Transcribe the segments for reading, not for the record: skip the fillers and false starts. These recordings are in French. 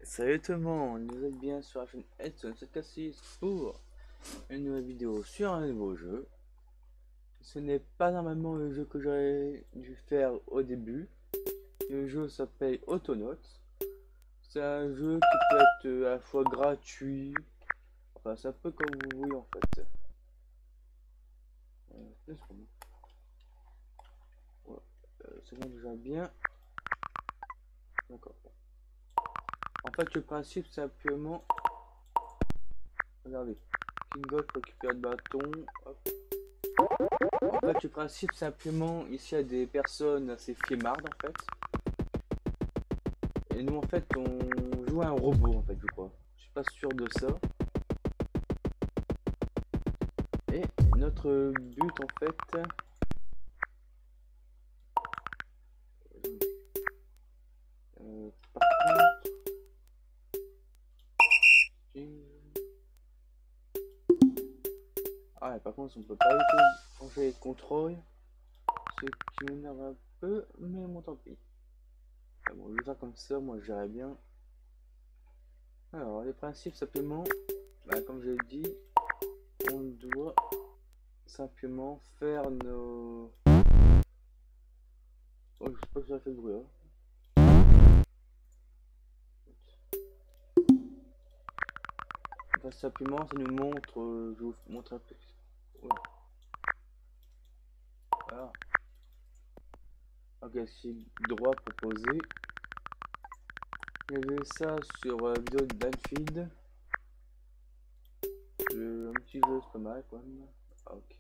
Salut tout le monde, vous êtes bien sur la chaîne Edson 746 pour une nouvelle vidéo sur un nouveau jeu. Ce n'est pas normalement le jeu que j'aurais dû faire au début. Le jeu s'appelle Autonauts. C'est un jeu qui peut être à la fois gratuit, enfin c'est un peu comme vous voulez en fait. Ouais, c'est bon déjà bien. D'accord. En fait le principe c'est simplement... Regardez. King of récupère le bâton. Hop. En fait, le principe simplement, ici, il y a des personnes assez flemmardes en fait. Et nous, en fait, on joue à un robot en fait, je crois. Je suis pas sûr de ça. Et notre but en fait. Par contre. Ah, ouais, par contre, on peut pas du tout changer les contrôles. Ce qui m'énerve un peu, mais bon, tant pis. Ah, bon, je vais faire comme ça, moi j'irai bien. Alors, les principes simplement, bah, comme je l'ai dit, on doit simplement faire nos... Oh, je sais pas si ça fait de bruit. Enfin, simplement, ça nous montre... je vous montre un peu. Ouais. Voilà. Ok, c'est droit proposé. J'ai vu ça sur vidéo d'Anfield. Un petit jeu, c'est pas mal quand même. Ah, ok.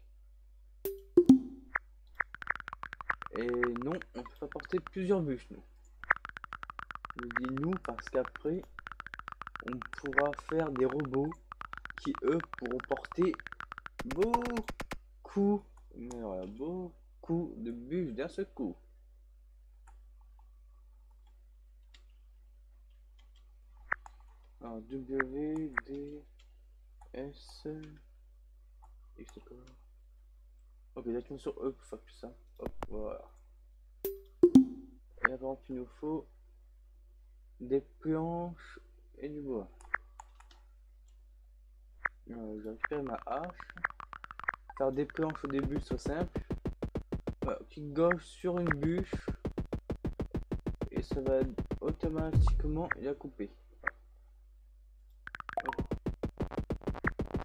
Et non, on peut pas porter plusieurs bûches, nous. Je dis nous parce qu'après, on pourra faire des robots qui, eux, pourront porter beaucoup, mais voilà, beaucoup de bûches d'un seul coup. Alors, W, D, S, X, ok, directement sur E pour faire plus ça. Hop, voilà. Et là, par exemple, il nous faut des planches et du bois. Je vais récupérer ma hache. Faire des planches au début, c'est simple. Voilà, clic gauche sur une bûche. Et ça va automatiquement la couper.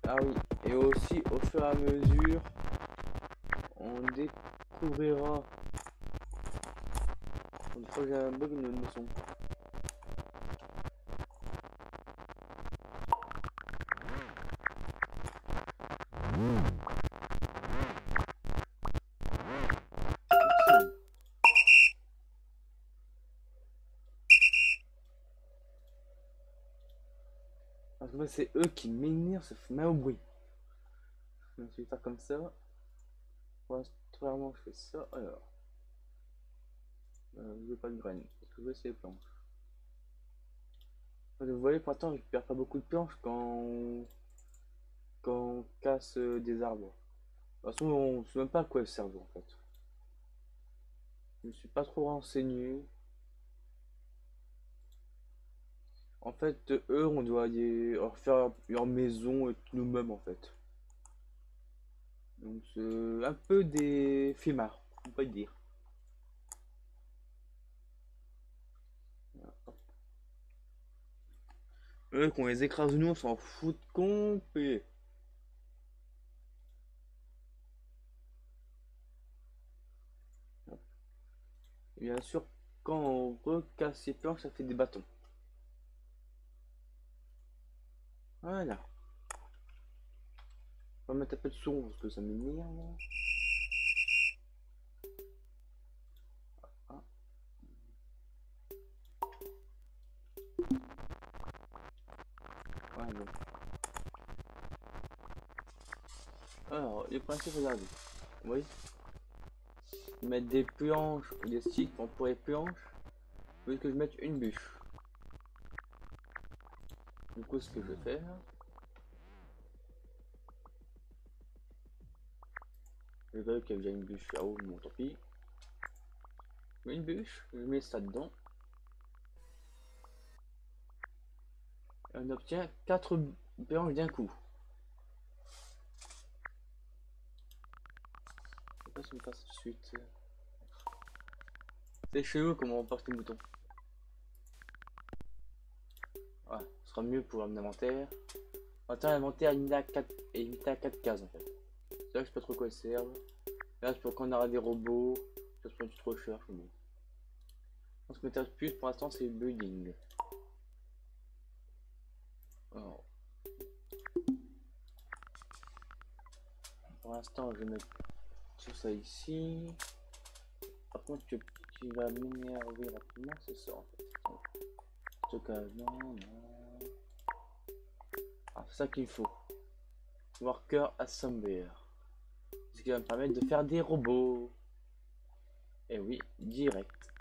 Ah oui, et aussi au fur et à mesure, on découvrira. Une fois que j'ai un bug de son. Parce que c'est eux qui m'énervent, ça fait mal au bruit. Je vais faire comme ça. Premièrement, je fais ça. Alors, je veux pas de graines, parce que je veux c'est les planches. Vous voyez, pour l'instant, je récupère pas beaucoup de planches quand on casse des arbres. De toute façon, on sait même pas à quoi elles servent en fait. Je me suis pas trop renseigné. En fait, eux, on doit leur faire leur maison nous-mêmes en fait. Donc, c'est un peu des flemmards, on peut dire. Eux, qu'on les écrase nous, on s'en fout complet. Et bien sûr, quand on recasse ces planches, ça fait des bâtons. Voilà. On va mettre un peu de son parce que ça m'énerve. Ah. Voilà. Alors, le principe, regardez. Vous voyez, mettre des planches ou des sticks pour les planches, au lieu que je mette une bûche. Du coup, ce que je vais faire, je vais qu'il y a déjà une bûche là-haut, bon tant pis. Une bûche, je mets ça dedans. Et on obtient 4 branches d'un coup. Je sais pas si on passe tout de suite. C'est chelou comment on porte les moutons. Voilà, ce sera mieux pour l'inventaire. Attends, l'inventaire il est limité à 4 cases en fait. C'est là que je sais pas trop quoi ils servent. Là c'est pour quand on aura des robots. Ça se prend du trop cher, bon. On se mettra plus pour l'instant c'est le building. Alors, pour l'instant je vais mettre tout ça ici. Par contre tu vas m'énerver rapidement, c'est ça en fait. Stockage, non. Ah, c'est ça qu'il faut. Worker Assembler. Ce qui va me permettre de faire des robots. Et oui, direct.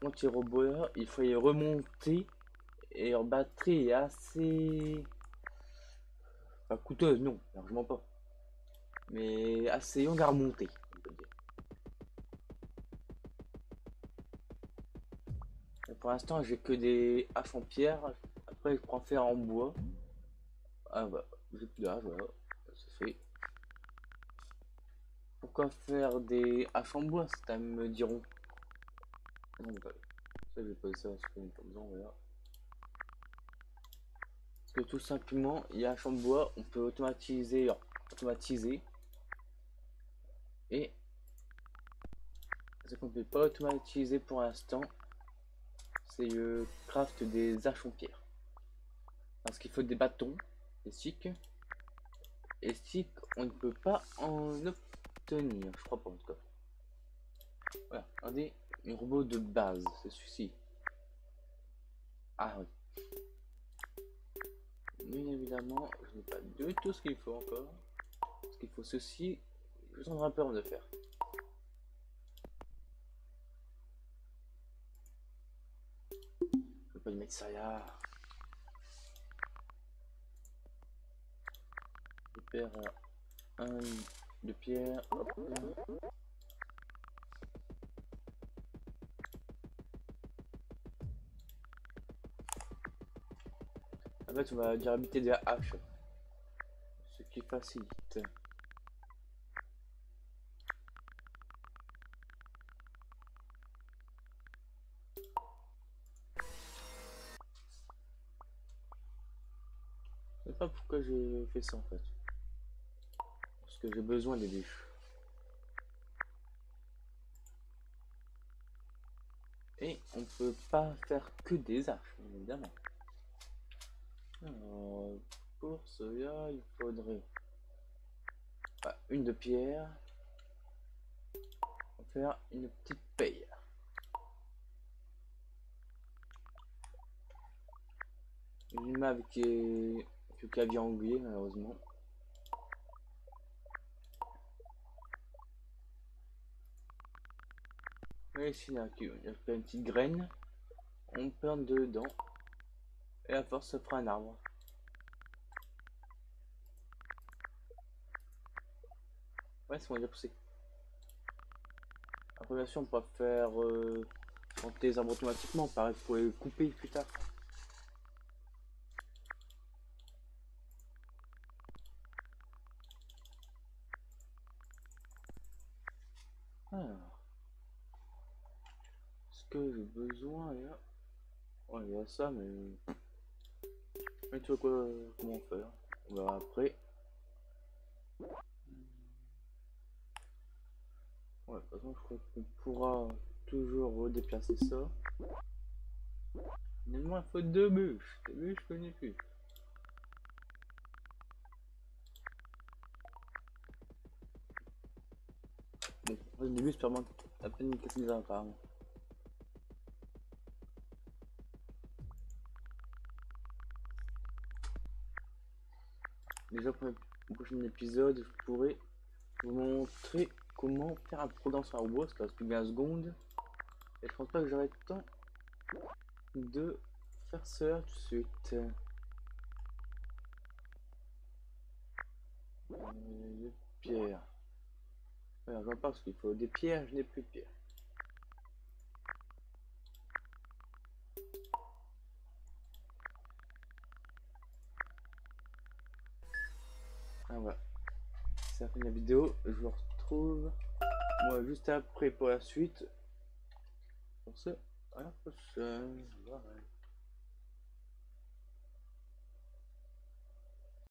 Donc ces robots là, il faut les remonter. Et leur batterie est assez... pas coûteuse, non, largement pas. Mais assez longue à remonter, on peut dire. Et pour l'instant, j'ai que des haches en pierre. Après, je prends faire en bois. Ah bah, j'ai plus d'âge, voilà. Ça fait. Pourquoi faire des haches en bois, certains me diront. Non, bah, ça, je vais poser ça parce qu'on n'a pas besoin, voilà. Parce que tout simplement, les haches en bois, on peut automatiser. Et ce qu'on ne peut pas automatiser pour l'instant, c'est le craft des haches en pierre. Parce qu'il faut des bâtons, des sticks. Et sticks, on ne peut pas en obtenir, je crois pas en tout cas. Voilà, regardez, un robot de base, c'est celui-ci. Ah oui. Bien évidemment, je n'ai pas du tout ce qu'il faut encore. Ce qu'il faut ceci, je sens un peur de faire. Je peux pas y mettre ça là. Je perds un de pierre. Hop là. En fait, on va dire habiter de la hache. Ce qui facilite. Je sais pas pourquoi j'ai fait ça en fait. Parce que j'ai besoin des bûches. Et on peut pas faire que des arches, évidemment. Alors, pour cela, il faudrait une de pierre. On va faire une petite paille. Une map qui est que clavier anglais, malheureusement. Et ici, il y a une petite graine. On plante dedans. Et à force, ça fera un arbre. Ouais, c'est bon, il a poussé. Après, bien sûr, on peut faire planter les arbres automatiquement. Pareil, vous pouvez les couper plus tard. Alors, est-ce que j'ai besoin là? Ouais, il y a ça, mais tu vois quoi, comment faire? On verra après. Ouais, de toute façon, je crois qu'on pourra toujours redéplacer ça. Mais moi, il faut deux bûches. Deux bûches, je connais plus. Bon, au début, c'est vraiment à peine casser des apparemment. Déjà, pour le prochain épisode, je pourrais vous montrer comment faire un programme sur un robot. Ça reste plus de 20 secondes. Et je pense pas que j'aurai le temps de faire cela tout de suite. Des pierres. Alors, j'en parle parce qu'il faut des pierres, je n'ai plus de pierres. va. C'est la fin de la vidéo. Je vous retrouve moi juste après pour la suite. Pour ce, à la prochaine. Bye.